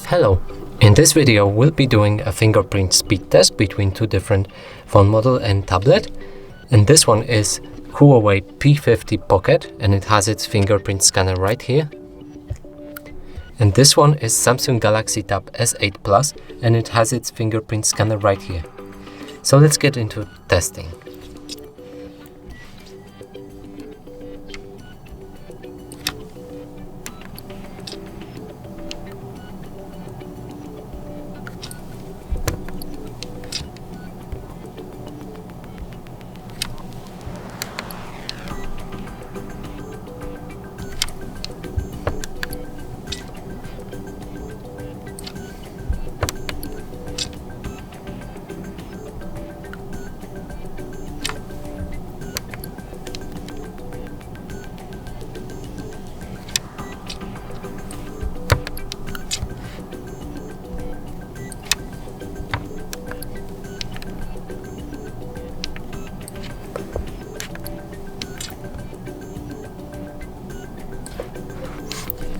Hello, in this video we'll be doing a fingerprint speed test between two different phone model and tablet. And this one is Huawei P50 Pocket and it has its fingerprint scanner right here. And this one is Samsung Galaxy Tab S8 Plus and it has its fingerprint scanner right here. So let's get into testing.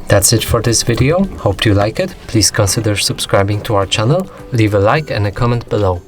That's it for this video. Hope you like it. Please consider subscribing to our channel, leave a like and a comment below.